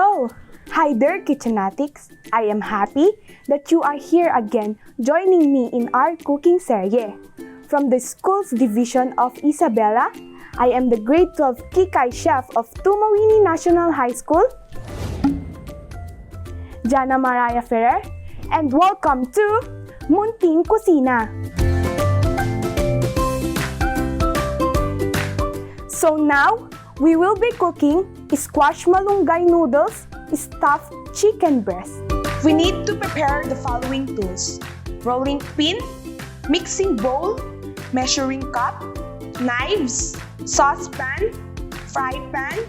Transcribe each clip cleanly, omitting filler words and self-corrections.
Oh, hi there, Kitchenatics! I am happy that you are here again joining me in our cooking series. From the school's division of Isabela, I am the grade 12 Kikay chef of Tumauini National High School, Janna Mariah Ferrer, and welcome to Munting Kusina! So now, we will be cooking squash malunggay noodles stuffed chicken breast. We need to prepare the following tools: rolling pin, mixing bowl, measuring cup, knives, saucepan, fry pan,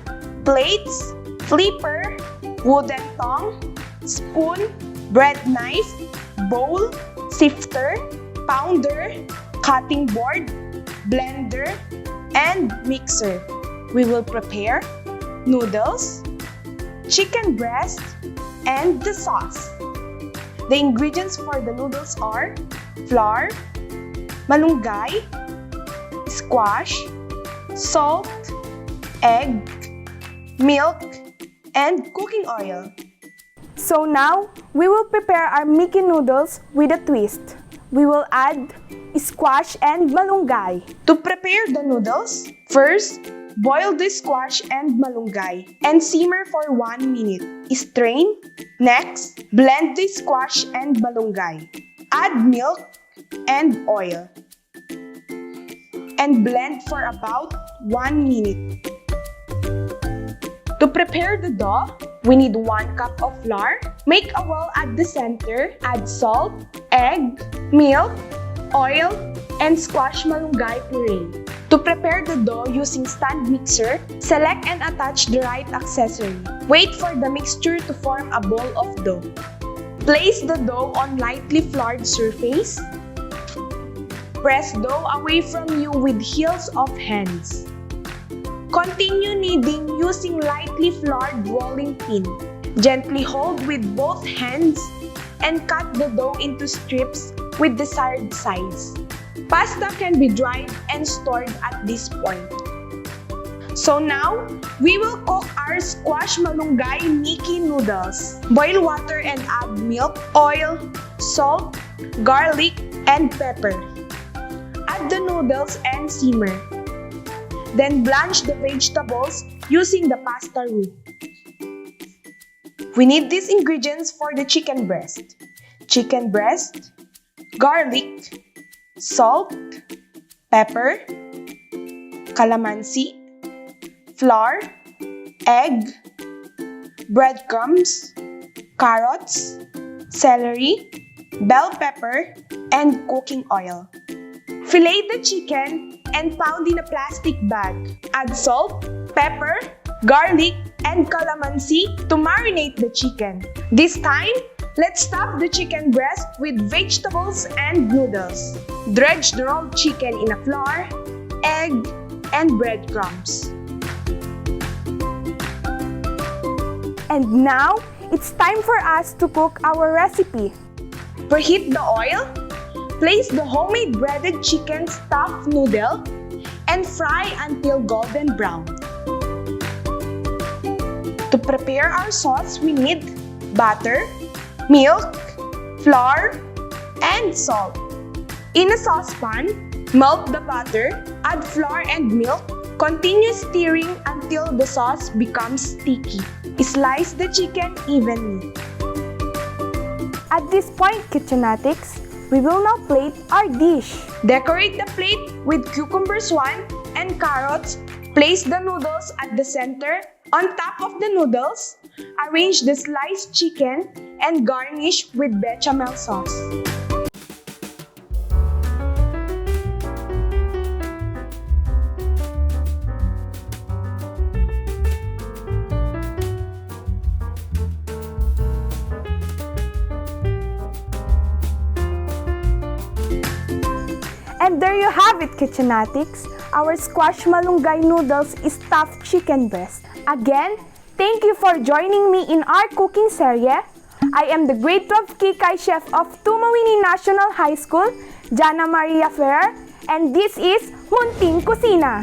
plates, flipper, wooden tongue, spoon, bread knife, bowl, sifter, pounder, cutting board, blender, and mixer. We will prepare noodles, chicken breast, and the sauce. The ingredients for the noodles are flour, malunggay, squash, salt, egg, milk, and cooking oil. So now, we will prepare our Mickey noodles with a twist. We will add squash and malunggay. To prepare the noodles, first, boil the squash and malunggay and simmer for 1 minute. Strain. Next, blend the squash and malunggay. Add milk and oil. And blend for about 1 minute. To prepare the dough, we need 1 cup of flour. Make a well at the center. Add salt, egg, milk, oil, and squash malunggay puree. To prepare the dough using stand mixer, select and attach the right accessory. Wait for the mixture to form a ball of dough. Place the dough on lightly floured surface. Press dough away from you with heels of hands. Continue kneading using lightly floured rolling pin. Gently hold with both hands and cut the dough into strips with desired size. Pasta can be dried and stored at this point. So now, we will cook our squash malunggay Mickey noodles. Boil water and add milk, oil, salt, garlic, and pepper. Add the noodles and simmer. Then blanch the vegetables using the pasta roux. We need these ingredients for the chicken breast: chicken breast, garlic, salt, pepper, calamansi, flour, egg, breadcrumbs, carrots, celery, bell pepper, and cooking oil. Fillet the chicken and pound in a plastic bag. Add salt, pepper, garlic, and calamansi to marinate the chicken. This time, let's stuff the chicken breast with vegetables and noodles. Dredge the rolled chicken in a flour, egg, and breadcrumbs. And now, it's time for us to cook our recipe. Preheat the oil. Place the homemade breaded chicken stuffed noodle and fry until golden brown. To prepare our sauce, we need butter, milk, flour, and salt. In a saucepan, melt the butter, add flour and milk. Continue stirring until the sauce becomes sticky. Slice the chicken evenly. At this point, Kitchenatics, we will now plate our dish. Decorate the plate with cucumber swan and carrots. Place the noodles at the center. On top of the noodles, arrange the sliced chicken and garnish with bechamel sauce. And there you have it, Kitchenatics, our squash malunggay noodles stuffed chicken breast. Again, thank you for joining me in our cooking series. I am the grade 12 Kikay chef of Tumauini National High School, Janna Maria Ferrer, and this is Munting Kusina.